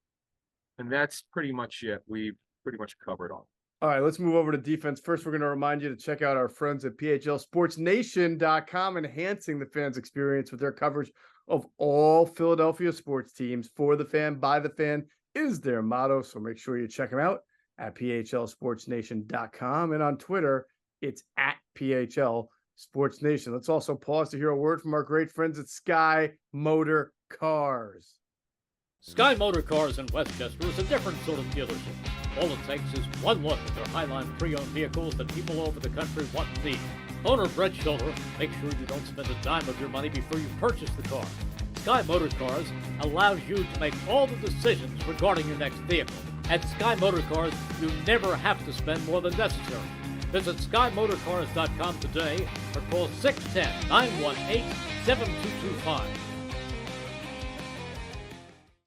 And that's pretty much it. We've pretty much covered all. All right, let's move over to defense. First, we're going to remind you to check out our friends at PHLSportsNation.com, enhancing the fans' experience with their coverage of all Philadelphia sports teams. For the fan, by the fan is their motto. So make sure you check them out at PHLSportsNation.com. And on Twitter, it's at PHL Sports Nation. Let's also pause to hear a word from our great friends at Sky Motor Cars. Sky Motor Cars in Westchester is a different sort of dealership. All it takes is one look at their Highline pre-owned vehicles that people all over the country want and need. Owner Brett Schulter makes sure you don't spend a dime of your money before you purchase the car. Sky Motor Cars allows you to make all the decisions regarding your next vehicle. At Sky Motor Cars, you never have to spend more than necessary. Visit SkyMotorCars.com today or call 610-918-7225.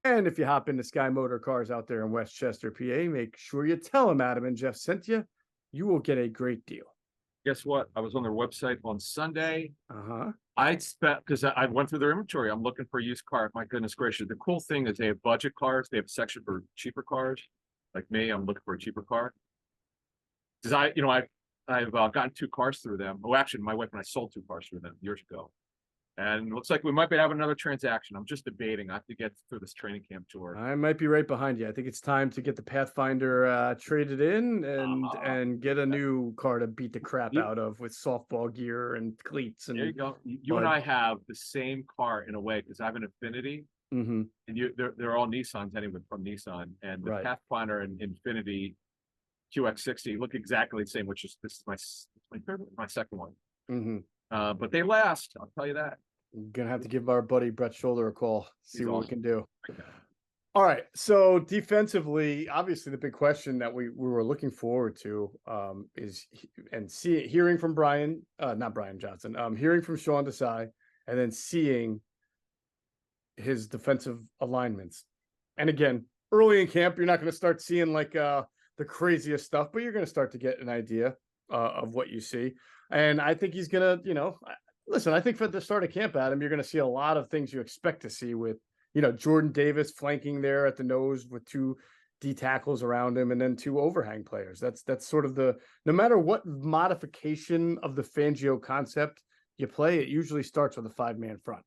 And if you hop into Sky Motor Cars out there in Westchester, PA, make sure you tell them Adam and Geoff sent you. You will get a great deal. Guess what? I was on their website on Sunday. Uh-huh. I spent, because I went through their inventory. I'm looking for a used car. My goodness gracious. The cool thing is they have budget cars. They have a section for cheaper cars. Like me, I'm looking for a cheaper car. Because I've gotten 2 cars through them. Oh, actually, my wife and I sold 2 cars through them years ago. And it looks like we might be having another transaction. I'm just debating. I have to get through this training camp tour. I might be right behind you. I think it's time to get the Pathfinder traded in and get a new car to beat the crap out of with softball gear and cleats. And there you go. You and I have the same car in a way because I have an Infinity, and they're all Nissans anyway from Nissan, and the Pathfinder and Infinity QX60 look exactly the same. Which is this is my second one. But they last. I'll tell you that. I'm gonna have to give our buddy Brett Shoulder a call, see what we can do. Okay. All right. So defensively, obviously the big question that we were looking forward to is hearing from not Brian Johnson, hearing from Sean Desai, and then seeing his defensive alignments. And again, early in camp, you're not going to start seeing like the craziest stuff, but you're going to start to get an idea of what you see. And I think he's going to, listen, I think for the start of camp, Adam, you're going to see a lot of things you expect to see with, Jordan Davis flanking there at the nose with 2 D tackles around him and then 2 overhang players. That's sort of no matter what modification of the Fangio concept you play, it usually starts with a 5-man front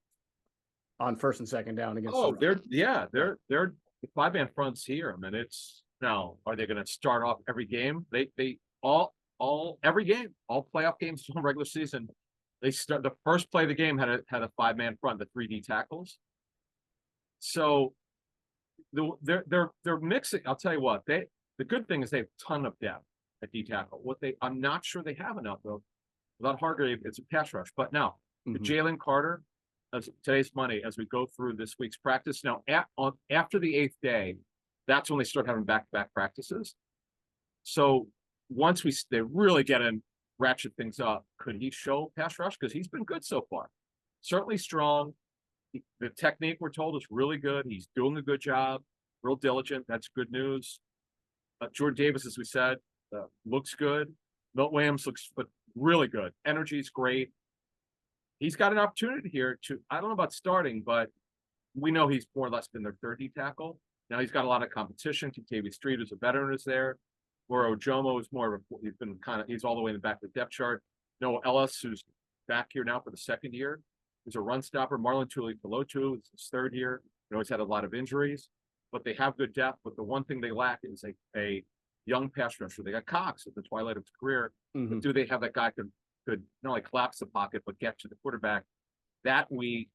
on first and second down against. They're the 5-man fronts here. I mean, it's now, are they going to start off every game? They all every game, all playoff games from regular season. They start the first play of the game had a 5-man front, the 3D tackles. So they're mixing. I'll tell you what, the good thing is they have a ton of depth at D tackle. I'm not sure they have enough though. Without Hargrave, it's a pass rush. But now the Jalen Carter, as today's money as we go through this week's practice. Now after the 8th day, that's when they start having back-to-back practices. So once they really get in, ratchet things up, could he show pass rush? Because he's been good so far. Certainly strong. The technique, we're told, is really good. He's doing a good job, real diligent. That's good news. Jordan Davis, as we said, looks good. Milt Williams looks really good. Energy is great. He's got an opportunity here I don't know about starting, but we know he's more or less been their 3rd D tackle. Now he's got a lot of competition. Tavi Street, who's a veteran, is there. Where Ojomo is more of he's all the way in the back of the depth chart. Noah Ellis, who's back here now for the 2nd year, is a run stopper. Marlon Tuipulotu, it's his 3rd year. He's had a lot of injuries, but they have good depth. But the one thing they lack is a young pass rusher. They got Cox at the twilight of his career. But do they have that guy could not only collapse the pocket, but get to the quarterback? That we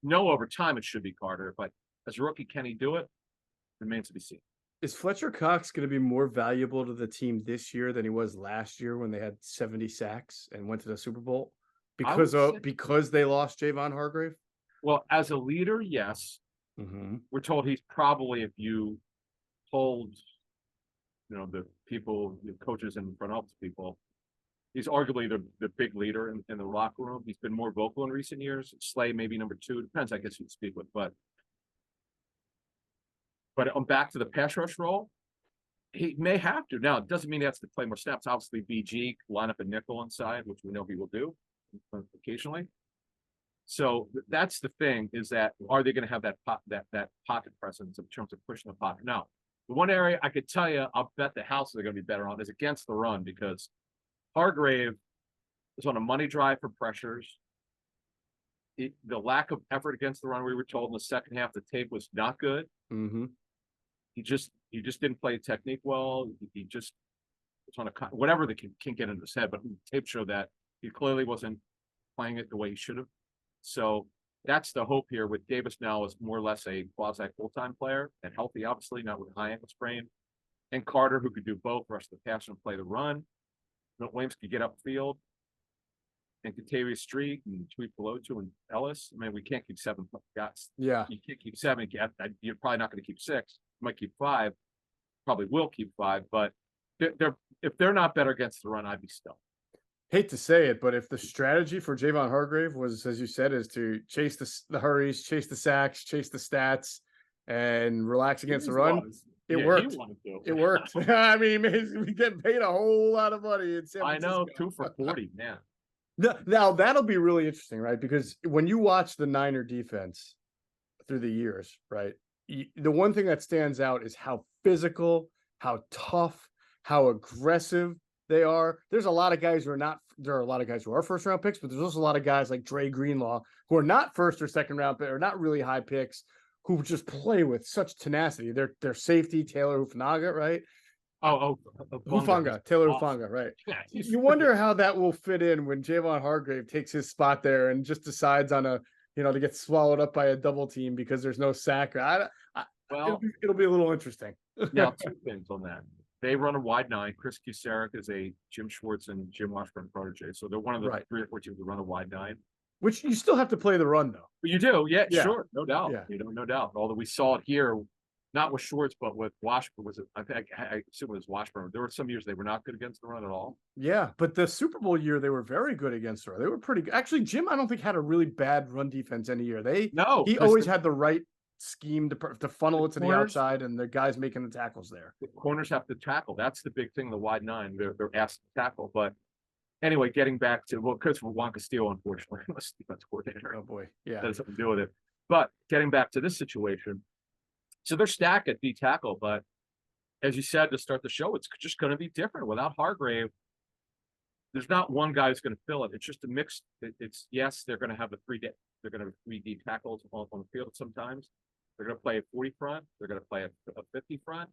know over time it should be Carter, but as a rookie, can he do it? Remains to be seen. Is Fletcher Cox going to be more valuable to the team this year than he was last year when they had 70 sacks and went to the Super Bowl because they lost Javon Hargrave? Well, as a leader, yes. We're told he's probably, if you told, the people, the coaches and front office people, he's arguably the big leader in the locker room. He's been more vocal in recent years. Slay maybe number 2. Depends, I guess, who you speak with, But back to the pass rush role, he may have to. Now, it doesn't mean he has to play more snaps. Obviously, BG line up a nickel inside, which we know he will do occasionally. So that's the thing, is that are they going to have that pocket presence in terms of pushing the pocket? Now, the one area I could tell you, I'll bet the house they're going to be better on is against the run, because Hargrave is on a money drive for pressures. The lack of effort against the run, we were told in the second half, the tape was not good. He just didn't play technique well. He just was on whatever can't get into his head, but the tape showed that he clearly wasn't playing it the way he should have. So that's the hope here with Davis now as more or less a quasi full-time player and healthy, obviously, not with a high ankle sprain. And Carter, who could do both, rush the pass and play the run. Milt Williams could get upfield. And Tavi Street and Tuipulotu and Ellis. I mean, we can't keep 7 guys. Yeah. You can't keep 7. You're probably not going to keep 6. You might keep 5. Probably will keep 5. But if they're not better against the run, I'd be stumped. Hate to say it, but if the strategy for Javon Hargrave was, as you said, is to chase the hurries, chase the sacks, chase the stats, and relax against the run, It Yeah, worked. He wanted to. It worked. I mean, he's getting paid a whole lot of money in San I Francisco. know, 2 for 40, man. Now that'll be really interesting, right? Because when you watch the Niner defense through the years, right? The one thing that stands out is how physical, how tough, how aggressive they are. There's a lot of guys who are not. There are a lot of guys who are first round picks, but there's also a lot of guys like Dre Greenlaw who are not first or second round pick, or not really high picks, who just play with such tenacity. Their safety, Taylor Hufanga, right? Hufanga. Taylor Hufanga, right? Yeah, You wonder how that will fit in when Javon Hargrave takes his spot there and just decides on a, to get swallowed up by a double team because there's no sack. Well, it'll be a little interesting. now 2 things on that. They run a wide 9. Chris Kusarik is a Jim Schwartz and Jim Washburn protege. So they're one of the 3 or 4 teams that run a wide 9. Which you still have to play the run, though. But you do, yeah, Yeah. sure, no doubt. Yeah. No doubt. Although we saw it here, not with Schwartz, but with Washburn. I assume it was Washburn. There were some years they were not good against the run at all. Yeah, but the Super Bowl year they were very good against the run. They were pretty good. Actually, Jim, I don't think had a really bad run defense any year. He always had the right scheme to funnel it to the outside, and the guys making the tackles there. The corners have to tackle. That's the big thing. The wide 9, they're asked to tackle. But anyway, getting back to because Juan Castillo, unfortunately, was defense coordinator. Oh boy, yeah, that has something to do with it. But getting back to this situation, so they're stacked at D tackle. But as you said to start the show, it's just going to be different without Hargrave. There's not one guy who's going to fill it. It's just a mix. It's yes, they're going to have they're going to have 3 D tackles on the field sometimes. They're going to play a 40 front. They're going to play a 50 front.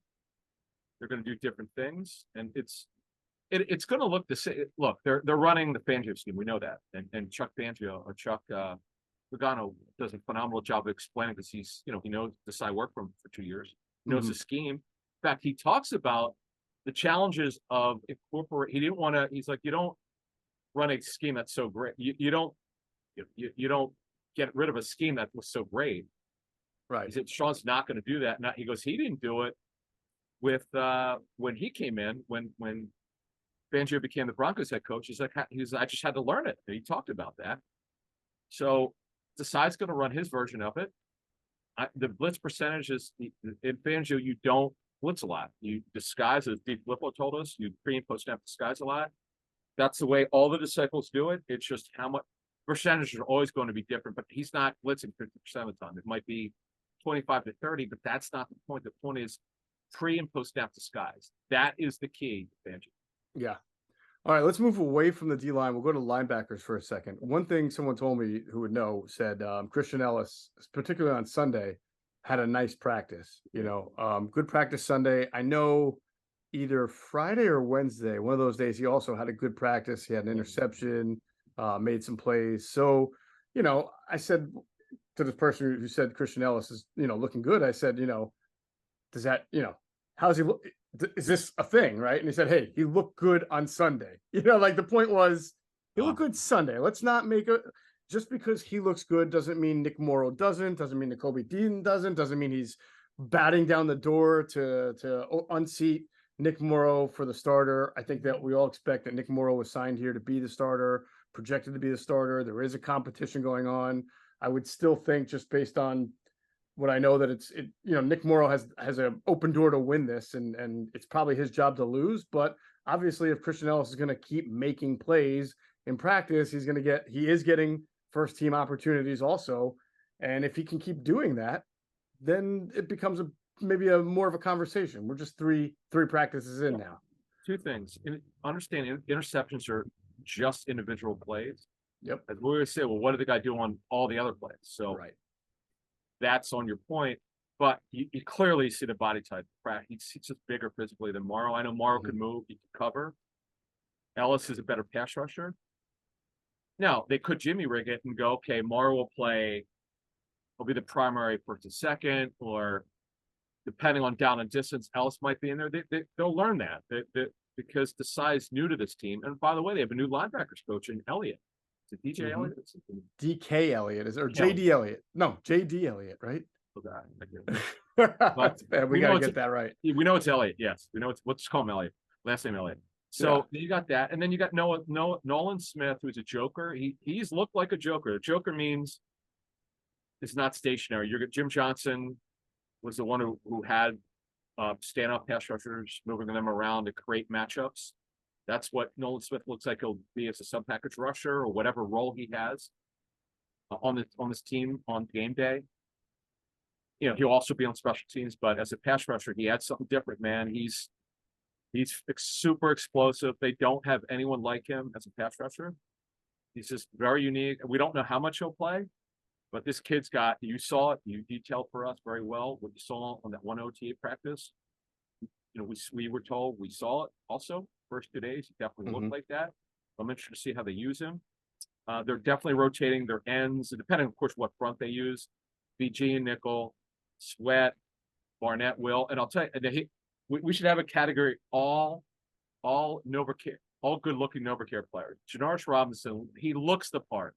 They're going to do different things, and it's going to look the same. Look, they're running the Fangio scheme. We know that, and Chuck Fangio or Chuck Logano does a phenomenal job of explaining because he knows the side worked for him for 2 years. He knows the scheme. In fact, he talks about the challenges of incorporate. He didn't want to. He's like, you don't run a scheme that's so great. You don't get rid of a scheme that was so great. Right. He said Sean's not going to do that. He goes, he didn't do it with when he came in when Fangio became the Broncos head coach. He's like, I just had to learn it. And he talked about that. So Desai's going to run his version of it. The blitz percentage is in Fangio. You don't blitz a lot. You disguise, as Steve Filippo told us. You pre and post snap disguise a lot. That's the way all the disciples do it. It's just how much percentages are always going to be different. But he's not blitzing 50% of the time. It might be 25 to 30, but that's not the point. The point is pre and post snap disguise. That is the key, Fangio. Yeah. All right, let's move away from the D-line. We'll go to linebackers for a second. One thing someone told me who would know said Christian Ellis, particularly on Sunday, had a nice practice. Good practice Sunday. I know either Friday or Wednesday, one of those days, he also had a good practice. He had an interception, made some plays. So, I said to this person who said Christian Ellis is, looking good. I said, does that, how's he look? Is this a thing, right? And he said, hey, he looked good on Sunday. The point was he looked good Sunday. Let's not make just because he looks good doesn't mean Nick Morrow doesn't mean Nakobe Dean doesn't mean he's batting down the door to unseat Nick Morrow for the starter. I think that we all expect that Nick Morrow was signed here to be the starter, projected to be the starter. There is a competition going on. I would still think, just based on what I know, that Nick Morrow has an open door to win this, and it's probably his job to lose. But obviously, if Christian Ellis is going to keep making plays in practice, he is getting first team opportunities also. And if he can keep doing that, then it becomes maybe more of a conversation. We're just three practices in now. 2 things. Understand interceptions are just individual plays. Yep. As we always say, well, what did the guy do on all the other plays? So right. That's on your point, but you clearly see the body type. He's just bigger physically than Morrow. I know Morrow can move, he can cover. Ellis is a better pass rusher. Now, they could Jimmy rig it and go, okay, Morrow will be the primary first and second, or depending on down and distance, Ellis might be in there. They'll learn that because Desai's new to this team. And by the way, they have a new linebackers coach in Elliott. Is it DJ Elliott? DK Elliott or JD Elliott? No, JD Elliott, right? But we got to get that right. We know it's Elliott. Yes, we know let's call him Elliott. Last name Elliott. So you got that, and then you got Nolan Smith, who's a joker. He's looked like a joker. A joker means it's not stationary. Jim Johnson was the one who had stand-up pass rushers, moving them around to create matchups. That's what Nolan Smith looks like he'll be as a sub-package rusher or whatever role he has on this team on game day. He'll also be on special teams, but as a pass rusher, he adds something different, man. He's super explosive. They don't have anyone like him as a pass rusher. He's just very unique. We don't know how much he'll play, but this kid's got, you saw it, you detailed for us very well what you saw on that one OTA practice. We were told we saw it also first 2 days. He definitely looked like that. I'm interested to see how they use him. They're definitely rotating their ends, depending, of course, what front they use. BG and nickel, Sweat, Barnett, Will, and I'll tell you, we should have a category all NovaCare, all good-looking NovaCare players. Janoris Robinson, he looks the part.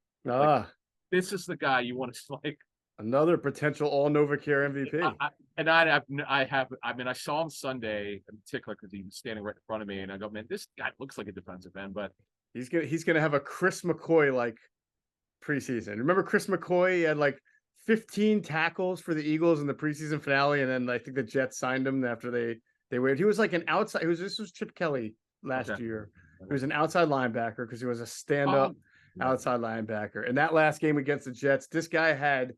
This is the guy you want to like. Another potential all NovaCare MVP. I saw him Sunday in particular because he was standing right in front of me, and I go, man, this guy looks like a defensive end, but he's gonna have a Chris McCoy like preseason. Remember Chris McCoy? He had like 15 tackles for the Eagles in the preseason finale, and then I think the Jets signed him after they waived. He was like an outside. This was Chip Kelly last year. He was an outside linebacker because he was a stand-up outside linebacker. And that last game against the Jets, this guy had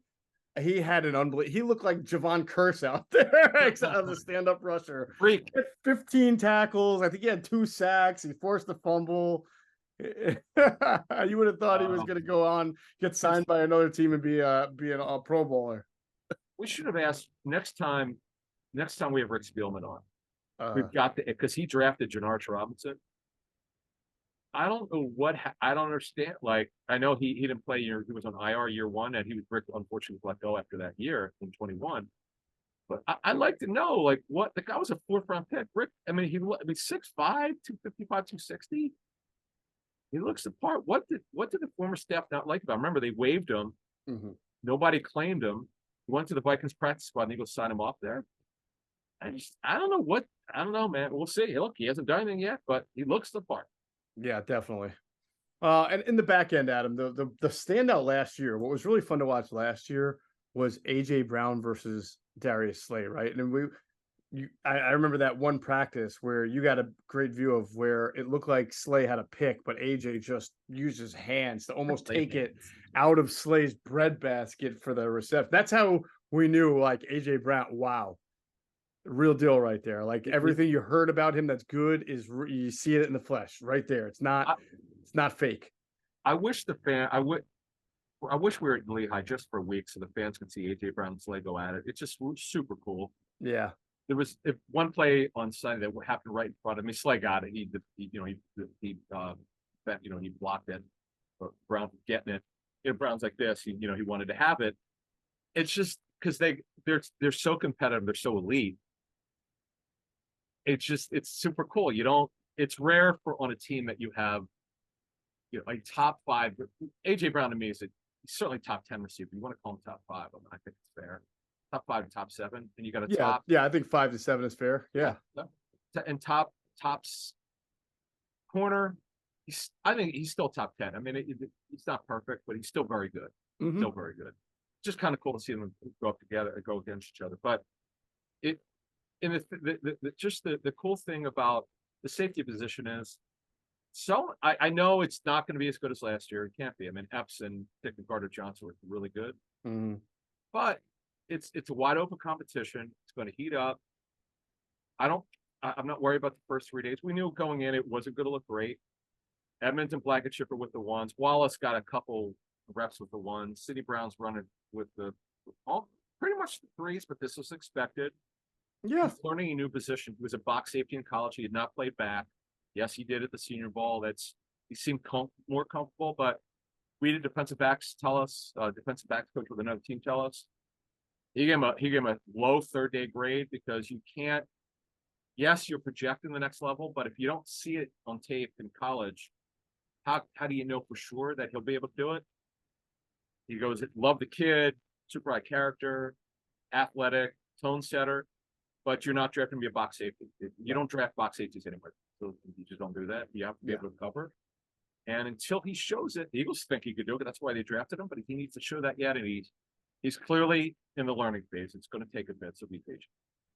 an unbelievable. He looked like Javon Curse out there as a stand-up rusher. Freak. 15 tackles. I think he had 2 sacks. He forced a fumble. You would have thought he was going to go on, get signed by another team, and be a Pro Bowler. We should have asked next time we have Rick Spielman on. We've got because he drafted Janoris Robinson. I don't know I don't understand. Like, I know he didn't play he was on IR year 1, and Rick unfortunately let go after that year in 21. But I'd like to know, like, what the guy was a 4th-round pick. Rick, I mean, 6'5", 255, 260. He looks the part. What did the former staff not like about him? Remember, they waived him. Nobody claimed him. He went to the Vikings practice squad, and the Eagles signed him off there. I don't know, man. We'll see. Look, he hasn't done anything yet, but he looks the part. Yeah, definitely. And in the back end, Adam, the standout last year, what was really fun to watch last year was AJ Brown versus Darius Slay, right? And I remember that one practice where you got a great view of where it looked like Slay had a pick, but AJ just used his hands to almost take it out of Slay's breadbasket for the reception. That's how we knew, like, AJ Brown, wow, real deal right there. Like, everything you heard about him that's good is you see it in the flesh right there. It's not fake. I wish I wish we were at Lehigh just for a week so the fans could see AJ Brown and Slay go at it. It's just super cool. Yeah. There was one play on Sunday that happened right in front of me. Slay got it. He blocked it. But Brown getting it. Brown's like this. He wanted to have it. It's just because they're so competitive. They're so elite. It's super cool. It's rare on a team that you have, like top 5. AJ Brown to me he's certainly top 10 receiver. You want to call him top 5? I think it's fair. Top 5 to top 7, and you got a top. Yeah, I think 5 to 7 is fair. Yeah. And tops corner. I think he's still top 10. I mean, he's not perfect, but he's still very good. Still very good. Just kind of cool to see them go up together and go against each other. But the cool thing about the safety position is, so I know it's not going to be as good as last year. It can't be. I mean, Epps and Dick and Carter Johnson were really good, but it's a wide open competition. It's going to heat up. I'm not worried about the first 3 days. We knew going in it wasn't going to look great. Edmonds and Blankenship are with the ones. Wallace got a couple reps with the ones. Sidney Brown's running with pretty much the 3s, but this was expected. Yeah. He's learning a new position. He was a box safety in college. He had not played back. Yes, he did at the Senior Bowl. He seemed more comfortable, but we did defensive backs defensive backs coach with another team tell us. He gave him a low 3rd-day grade because you can't. Yes, you're projecting the next level, but if you don't see it on tape in college, how do you know for sure that he'll be able to do it? He goes, love the kid, super high character, athletic, tone setter, but you're not drafting to be a box safety. You don't draft box safeties anymore. So you just don't do that. You have to be able to cover. And until he shows it, the Eagles think he could do it. That's why they drafted him, but he needs to show that yet. And he's clearly in the learning phase. It's going to take a bit, so be patient.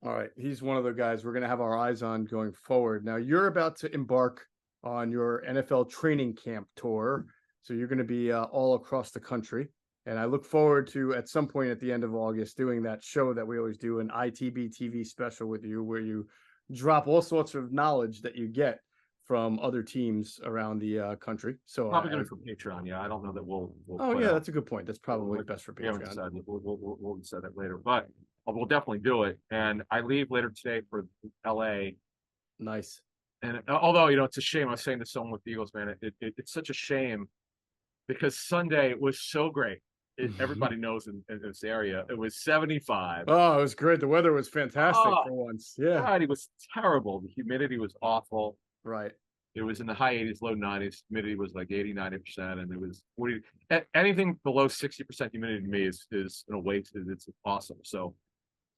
All right. He's one of the guys we're going to have our eyes on going forward. Now, you're about to embark on your NFL training camp tour. So you're going to be all across the country. And I look forward to, at some point at the end of August, doing that show that we always do, an ITB TV special with you, where you drop all sorts of knowledge that you get from other teams around the country. So Probably going to for Patreon. Yeah, I don't know that we'll oh put yeah, out. that's a good point. That's probably best for We haven't Patreon. decided. We'll decide that later, but we'll definitely do it. And I leave later today for LA. Nice. And although, you know, it's a shame. I was saying to someone with the Eagles, man, it's such a shame because Sunday was so great. Everybody knows in this area, it was 75. Oh, it was great. The weather was fantastic Oh, for once. Yeah. God, it was terrible. The humidity was awful. Right. It was in the high 80s, low 90s. Humidity was like 80, 90%. And it was 40. Anything below 60% humidity to me is in a waste. It's awesome. So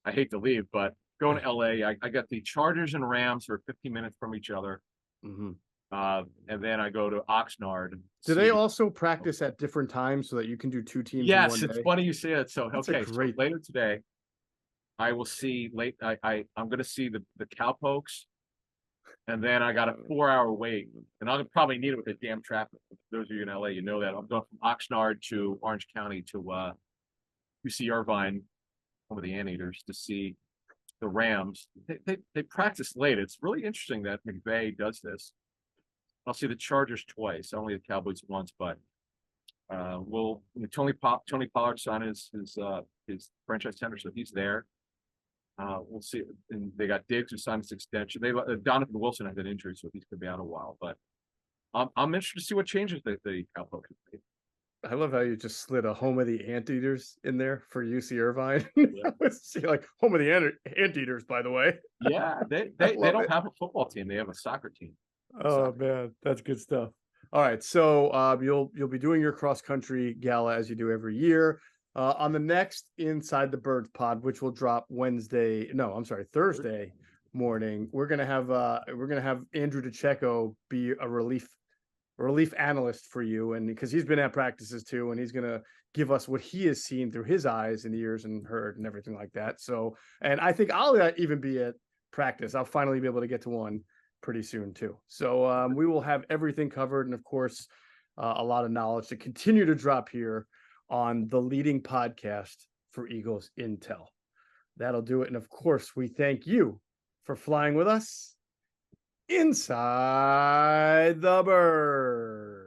I hate to leave, but going to LA, I got the Chargers and Rams are 15 minutes from each other. Mm-hmm. And then I go to Oxnard. Do they also practice at different times so that you can do two teams? Yes, in one it's day? funny you say that. So That's okay, great. so later today, I will see I'm going to see the Cowpokes, and then I got a 4-hour wait, and I'll probably need it with the damn traffic. Those of you in LA, you know that I'm going from Oxnard to Orange County to UC Irvine, one of the Anteaters, to see the Rams. They practice late. It's really interesting that McVay does this. I'll see the Chargers twice, only the Cowboys once, but Tony Pollard signed his franchise tender, so he's there. We'll see. And they got Diggs who signed his extension. Donovan Wilson had an injury, so he's gonna be out a while. But I'm interested to see what changes the Cowpokes made. I love how you just slid a home of the Anteaters in there for UC Irvine. Yeah. See, like home of the Anteaters, by the way. Yeah, they don't have a football team; they have a soccer team. Oh man, that's good stuff. All right, so you'll be doing your cross country gala as you do every year. On the next Inside the Birds pod, which will drop Thursday morning, we're gonna have Andrew DeCecco be a relief analyst for you, and because he's been at practices too, and he's gonna give us what he has seen through his eyes and ears and heard and everything like that. So, and I think I'll even be at practice. I'll finally be able to get to one pretty soon too. So we will have everything covered, and of course, a lot of knowledge to continue to drop here on the leading podcast for Eagles Intel. That'll do it. And of course, we thank you for flying with us inside the bird.